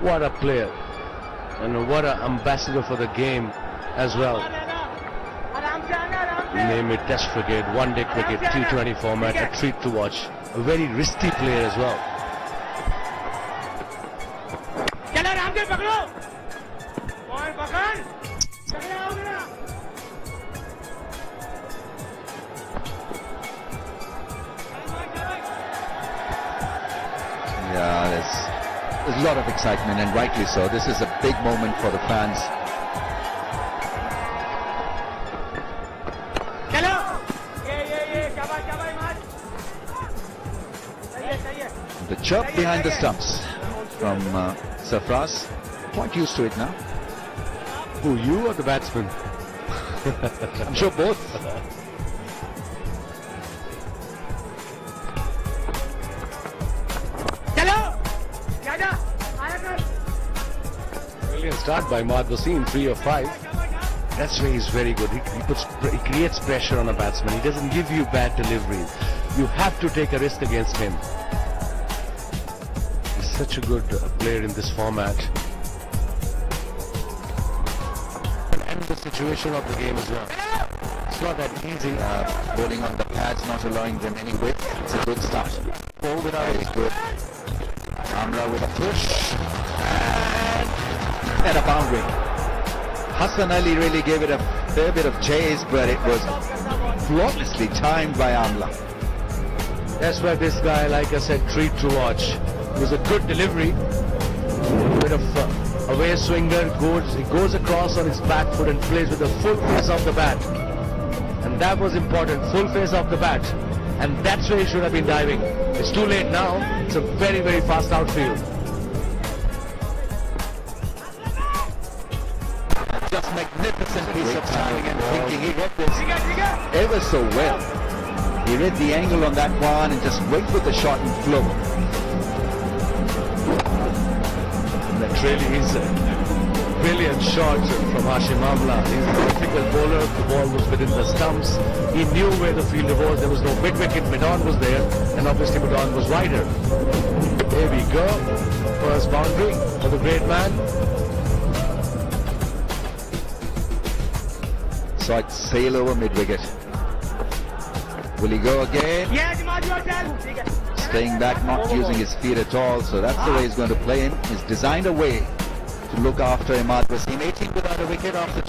What a player, and what an ambassador for the game as well. Name it Test cricket, one-day cricket, T20 format, a treat to watch. A very risky player as well. Yeah, there's a lot of excitement, and rightly so. This is a big moment for the fans. The chirp behind the stumps from Sarfraz. Quite used to it now. Who, you or the batsman? I'm sure both. Brilliant start by Imad Wasim, 3 of 5. That's where he's very good. He creates pressure on a batsman. He doesn't give you bad deliveries. You have to take a risk against him. He's such a good player in this format. And the situation of the game as well. It's not that easy. Bowling on the pads, not allowing them any width. It's a good start. Ball without very good. Amla with a push. And a boundary. Hassan Ali really gave it a fair bit of chase, but it was flawlessly timed by Amla. That's why this guy, like I said, treat to watch. It was a good delivery. Bit of away swinger, he goes across on his back foot and plays with the full face of the bat. And that was important, full face of the bat. And that's where he should have been diving. It's too late now. It's a very, very fast outfield. Just magnificent piece of timing and thinking. He read this ever so well. He read the angle on that one and just went with the shot and flow. That really is a brilliant shot from Hashim Amla. He's a difficult bowler. The ball was within the stumps. He knew where the fielder was. There was no mid-wicket. Midon was there, and obviously Midon was wider. There we go. First boundary for the great man. Saw it sail over mid-wicket. Will he go again? Staying back, not using his feet at all, so that's the way he's going to play him. He's designed a way to look after Imad Wasim. 18 without a wicket after.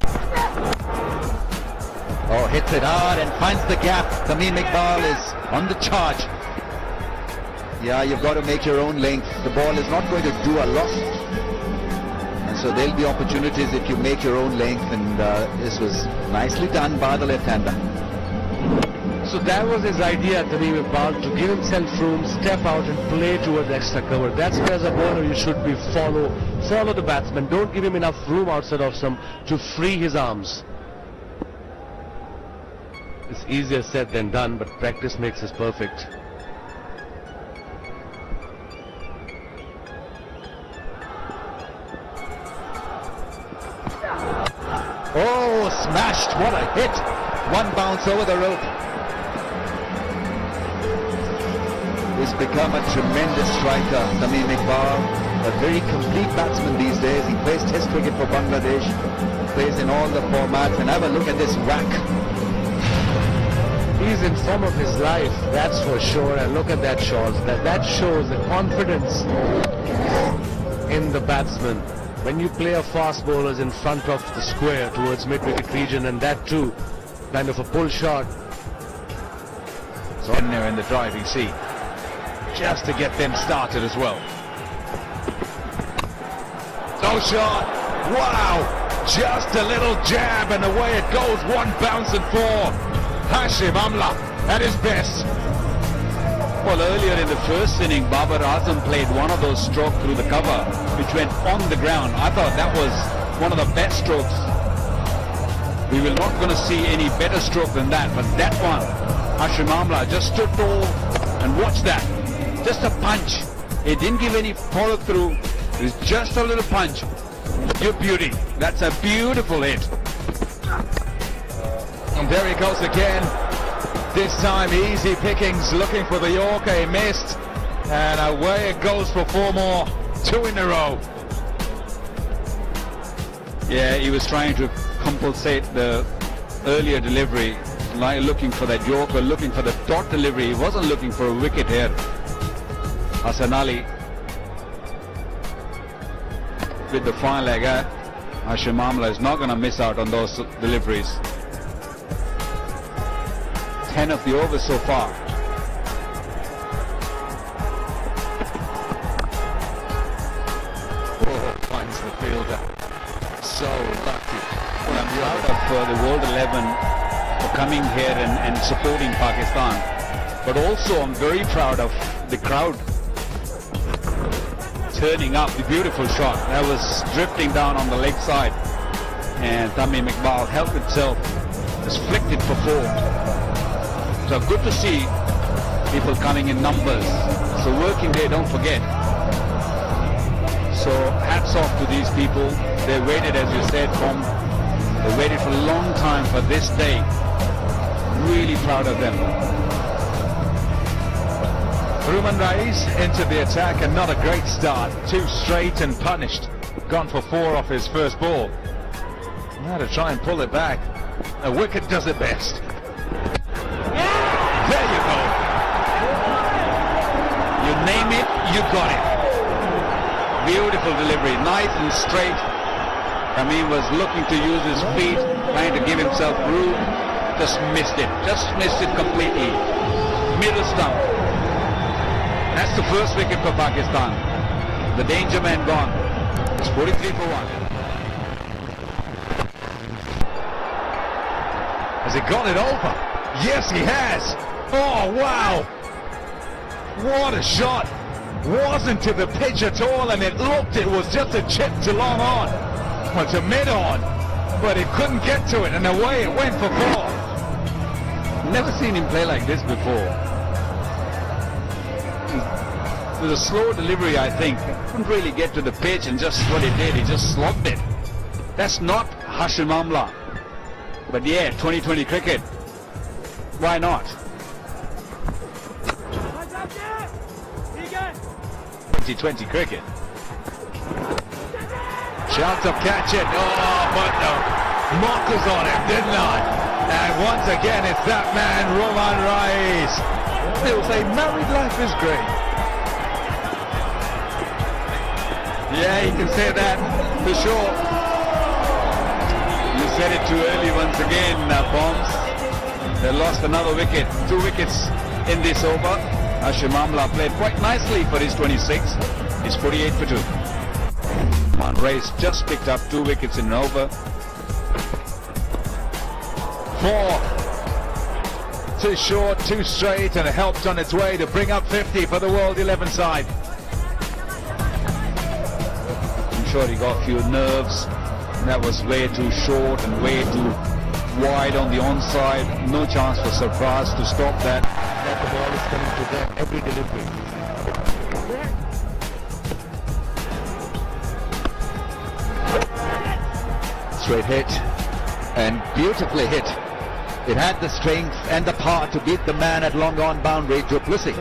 Oh, hits it hard and finds the gap. Tamim Iqbal is on the charge. Yeah, you've got to make your own length. The ball is not going to do a lot. And so there'll be opportunities if you make your own length, and this was nicely done by the left-hander. So that was his idea, Tamim Iqbal, to give himself room, step out and play towards extra cover. That's where as a bowler you should be follow the batsman. Don't give him enough room outside of some to free his arms. It's easier said than done, but practice makes us perfect. Oh, smashed! What a hit! One bounce over the rope. He's become a tremendous striker, Tamim Iqbal. A very complete batsman these days. He plays Test cricket for Bangladesh, plays in all the formats, and have a look at this whack. He's in form of his life, that's for sure, and look at that shot. That shows the confidence in the batsman. When you play a fast bowlers in front of the square towards mid-wicket region, and that too, kind of a pull shot. So in there in the driving seat, just to get them started as well. No shot. Wow, just a little jab and away it goes. One bounce and 4. Hashim Amla at his best. Well, earlier in the first inning, Babar Azam played one of those strokes through the cover, which went on the ground. I thought that was one of the best strokes. We were not going to see any better stroke than that, but that one, Hashim Amla just stood tall and watch that. Just a punch. It didn't give any follow through. It was just a little punch. Your beauty. That's a beautiful hit. And there he goes again. This time easy pickings, looking for the Yorker. He missed. And away it goes for 4 more. 2 in a row. Yeah, he was trying to compensate the earlier delivery, looking for that Yorker, looking for the dot delivery. He wasn't looking for a wicket here. Hassan Ali with the fine leg. Hashim Amla is not going to miss out on those deliveries. 10 of the overs so far. Oh, finds the fielder. So lucky. Well, I'm proud of the World 11 for coming here and supporting Pakistan. But also I'm very proud of the crowd turning up. The beautiful shot that was drifting down on the leg side, and Tamim Iqbal helped himself, just flicked it for 4. So good to see people coming in numbers. So working day, don't forget. So hats off to these people. They waited, as you said, they waited for a long time for this day. Really proud of them. Ruman Rais into the attack, and not a great start. 2 straight and punished. Gone for 4 off his first ball. Now to try and pull it back. A wicket does it best. There you go. You name it, you got it. Beautiful delivery, nice and straight. Tamim was looking to use his feet, trying to give himself room. Just missed it completely. Middle stump. That's the first wicket for Pakistan. The danger man gone. It's 43 for 1. Has he got it over? Yes, he has. Oh, wow. What a shot. Wasn't to the pitch at all, and it was just a chip to long on. Well, to mid on. But it couldn't get to it, and away it went for 4. Never seen him play like this before. It was a slow delivery, I think. Couldn't really get to the pitch, and just what he did, he just slogged it. That's not Hashim Amla. But yeah, 2020 cricket. Why not? T20 cricket. Chance of catch it. Oh, but no. Mockers on him, didn't I? And once again, it's that man, Roman Rais. They'll say married life is great. Yeah, you can say that for sure. You said it too early once again, Bombs. They lost another wicket. 2 wickets in this over. Hashim Amla played quite nicely for his 26. He's 48 for 2. Rais just picked up 2 wickets in an over. 4. Too short, too straight, and it helped on its way to bring up 50 for the World 11 side. I'm sure he got a few nerves. That was way too short and way too wide on the onside. No chance for Sarfraz to stop that. That the ball is coming to them every delivery. Straight hit, and beautifully hit. It had the strength and the power to beat the man at long on boundary, Du Plessis,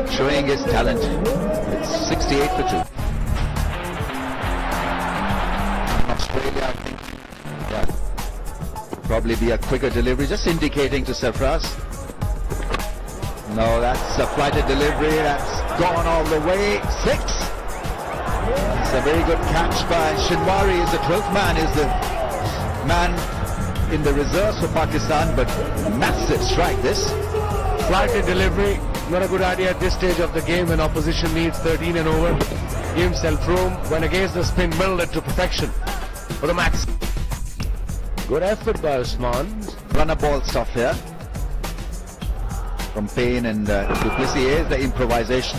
showing his talent. It's 68 for 2. Australia, I think, probably be a quicker delivery, just indicating to Sarfraz. No, that's a flighted delivery. That's gone all the way. 6. It's a very good catch by Shinwari. Is the 12th man, is the man in the reserves for Pakistan, but massive strike this. Flighted delivery, not a good idea at this stage of the game when opposition needs 13 and over. Give himself room, went against the spin, milled it to perfection for the max. Good effort by Usman. Runner ball stuff here from Payne and Du Plessis. Is the improvisation.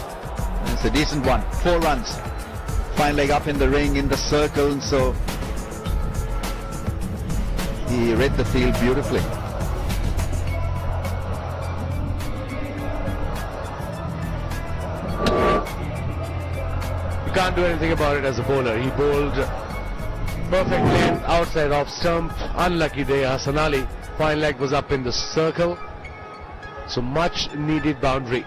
It's a decent one. 4 runs. Fine leg up in the ring, in the circle, and so he read the field beautifully. You can't do anything about it as a bowler. He bowled perfect length outside off stump. Unlucky day. Hassan Ali, fine leg was up in the circle. So much needed boundary.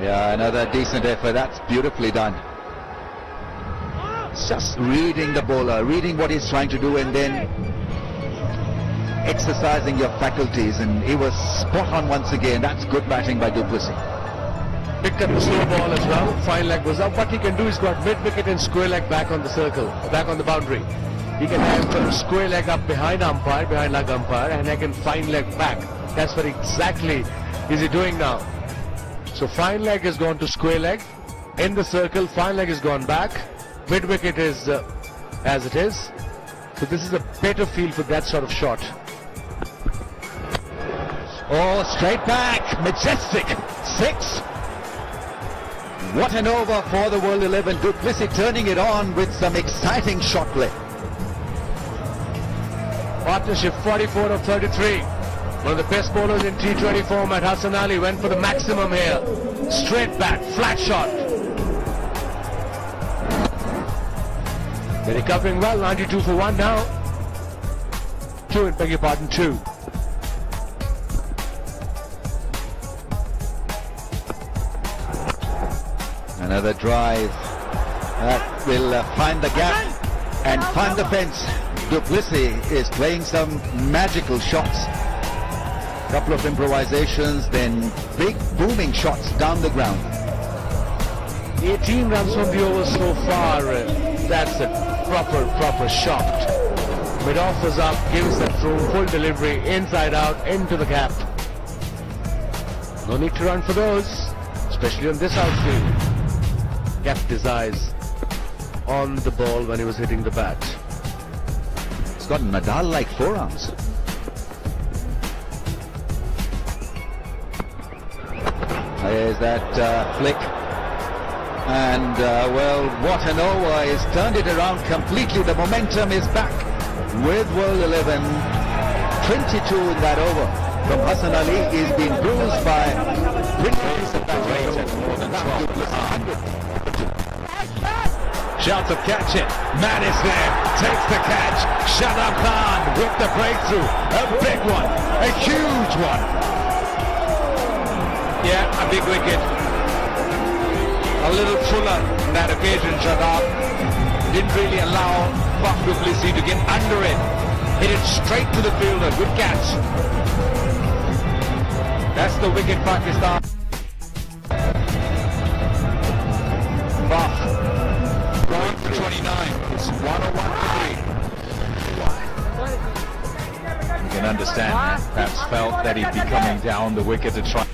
Yeah, another decent effort. That's beautifully done. It's just reading the bowler, reading what he's trying to do, and then exercising your faculties, and he was spot on once again. That's good batting by du Plessis. Picked up the slow ball as well. Fine leg was up. What he can do is got mid-wicket and square leg back on the circle, back on the boundary. He can have a square leg up behind umpire, behind leg umpire, and I can fine leg back. That's what exactly is he doing now. So fine leg has gone to square leg. In the circle, fine leg has gone back. Mid-wicket is as it is. So this is a better field for that sort of shot. Oh, straight back, majestic, 6. What an over for the World 11. Du Plessis turning it on with some exciting shot play. Partnership 44 of 33. One of the best bowlers in T20 format, Hassan Ali, went for the maximum here. Straight back, flat shot. They're recovering well, 92 for 1 now. 2, beg your pardon, 2. Another drive that will find the gap and find the fence. Du Plessis is playing some magical shots. Couple of improvisations, then big booming shots down the ground. 18 runs from the over so far. That's a proper shot. Mid-off was up, gives that through, full delivery, inside out, into the gap. No need to run for those, especially on this outfield. Kept his eyes on the ball when he was hitting the bat. He's got Nadal-like forearms. There's that flick. And, well, what an over. He's turned it around completely. The momentum is back with World 11. 22 in that over from Hassan Ali. He's been bruised by Shouts of catch it. Man is there. Takes the catch. Shadab Khan with the breakthrough. A big one. A huge one. Yeah, a big wicket. A little fuller on that occasion, Shadab. Didn't really allow du Plessis to get under it. Hit it straight to the fielder. Good catch. That's the wicket, Pakistan. Buff. Going for 29. It's 101 for 3. You can understand. Perhaps felt that he'd be coming down the wicket to try.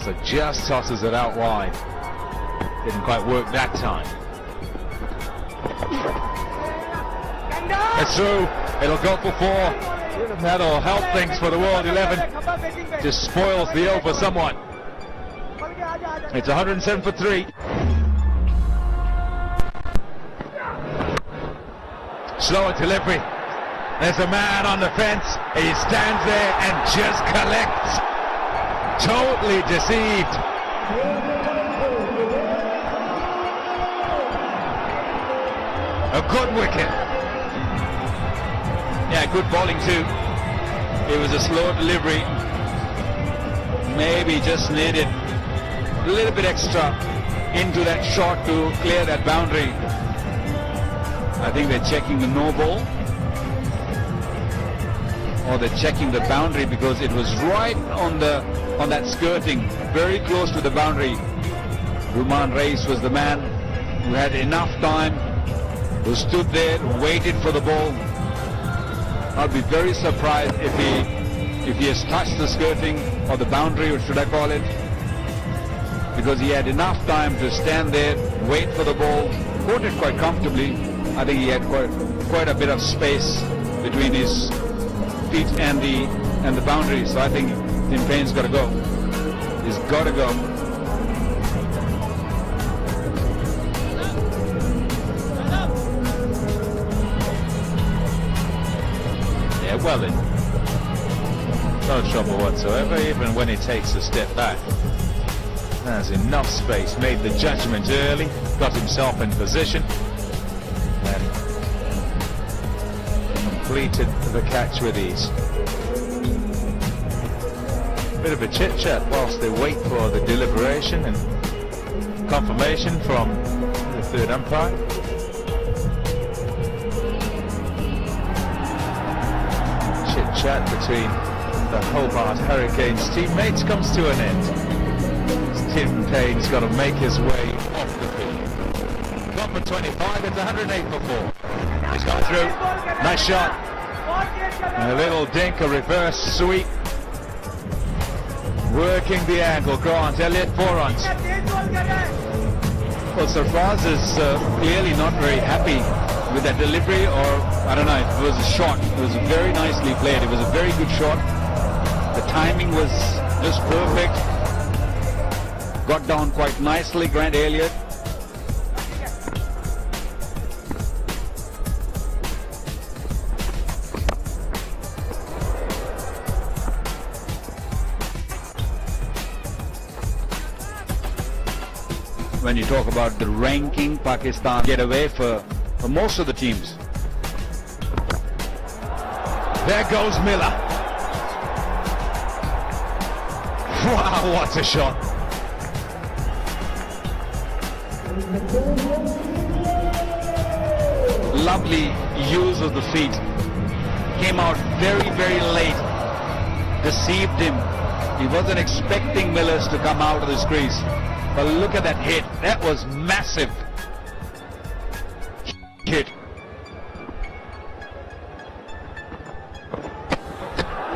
So just tosses it out wide. Didn't quite work that time. It's through. It'll go for 4. That'll help things for the World 11. Just spoils the over somewhat. It's 107 for 3. Slower delivery. There's a man on the fence. He stands there and just collects. Totally deceived. A good wicket. Yeah, good bowling too. It was a slow delivery. Maybe just needed a little bit extra into that shot to clear that boundary. I think they're checking the no ball, or they're checking the boundary because it was right on that skirting, very close to the boundary. Ruman Reis was the man who had enough time, who stood there, waited for the ball. I'd be very surprised if he has touched the skirting or the boundary, or should I call it, because he had enough time to stand there, wait for the ball, caught it quite comfortably. I think he had quite a bit of space between his feet and the boundary. So I think Tim Paine's got to go. He's got to go. Yeah, well, no trouble whatsoever, even when he takes a step back. Has enough space, made the judgment early, got himself in position, and completed the catch with ease. Bit of a chit-chat whilst they wait for the deliberation and confirmation from the third umpire. Chit-chat between the Hobart Hurricanes teammates comes to an end. Tim Payne's got to make his way off the field. Gone for 25, it's 108 for 4. He's gone through. Nice shot. A little dink, a reverse sweep. Working the angle. Grant Elliott, 4 runs. Well, Sarfraz is clearly not very happy with that delivery, or I don't know, it was a shot. It was very nicely played. It was a very good shot. The timing was just perfect. Got down quite nicely, Grant Elliott. When you talk about the ranking, Pakistan get away for most of the teams. There goes Miller. Wow, what a shot. Lovely use of the feet. Came out very, very late. Deceived him. He wasn't expecting Millers to come out of his crease. But look at that hit. That was massive. Hit.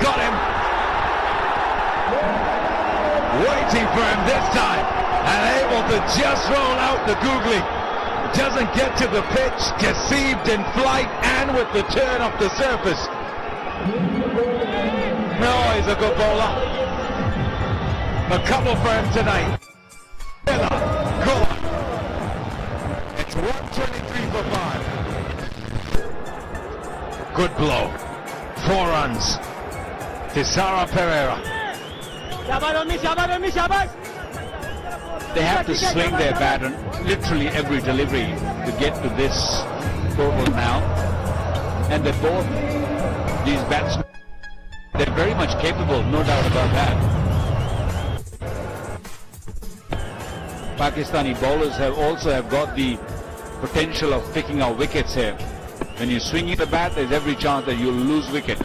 Got him. Waiting for him this time. And able to just roll out the googly. Doesn't get to the pitch. Deceived in flight and with the turn off the surface. No, he's a good bowler. A couple for him tonight. Miller, go on. It's 123 for 5. Good blow. 4 runs. Tisara Pereira. They have to swing their bat on literally every delivery to get to this total now. And they're both, these batsmen, they're very much capable, no doubt about that. Pakistani bowlers have got the potential of picking out wickets here. When you swing the bat, there's every chance that you'll lose wicket.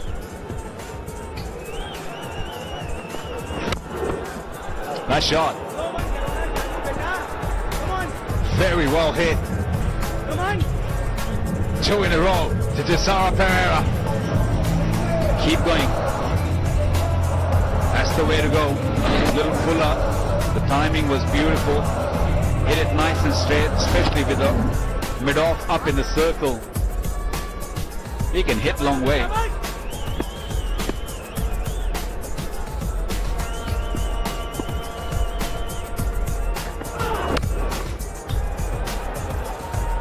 Nice shot. Very well hit. 2 in a row to Tisara Pereira. Keep going. That's the way to go. A little fuller. The timing was beautiful. Hit it nice and straight, especially with the mid-off up in the circle. He can hit long way.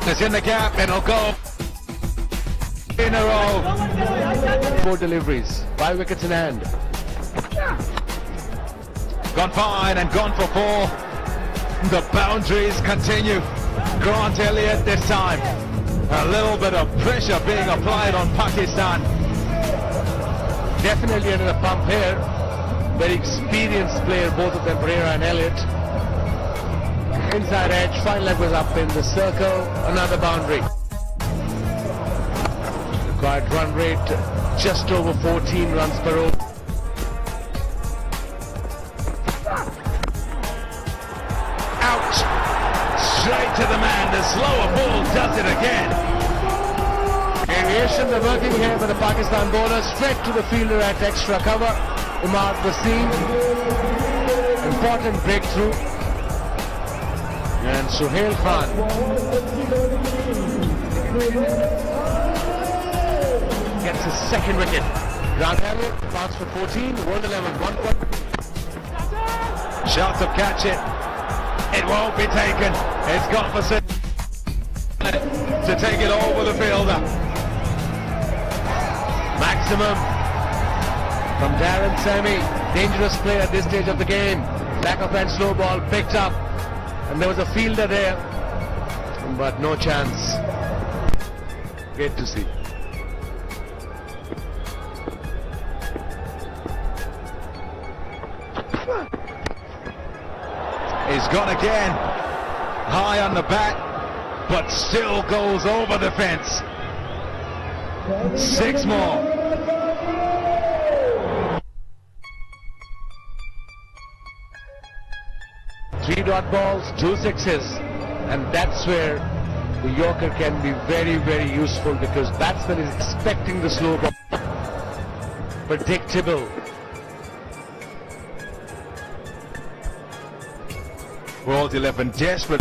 It's in the gap, it'll go in a row. 4 deliveries, 5 wickets in hand. Gone fine and gone for 4. The boundaries continue. Grant Elliott this time. A little bit of pressure being applied on Pakistan. Definitely under the pump here. Very experienced player, both of them, Pereira and Elliott. Inside edge, fine leg was up in the circle, another boundary. Required run rate just over 14 runs per over. Out! Straight to the man, the slower ball does it again. Aviation, they're working here for the Pakistan bowler, straight to the fielder at extra cover. Umar Wasim, important breakthrough. And Suhail Khan gets his second wicket. Grant Elliott parts for 14, World 11, 1 point. Shots of catch it. It won't be taken. It's got for 6 to take it over the fielder. Maximum from Darren Sammy. Dangerous player at this stage of the game. Back of hand slow ball picked up. And there was a fielder there, but no chance. Great to see. He's gone again. High on the bat. but still goes over the fence. 6 more. Three dot balls, 2 sixes, and that's where the Yorker can be very, very useful, because batsman is expecting the slow ball. Predictable. World 11 desperate.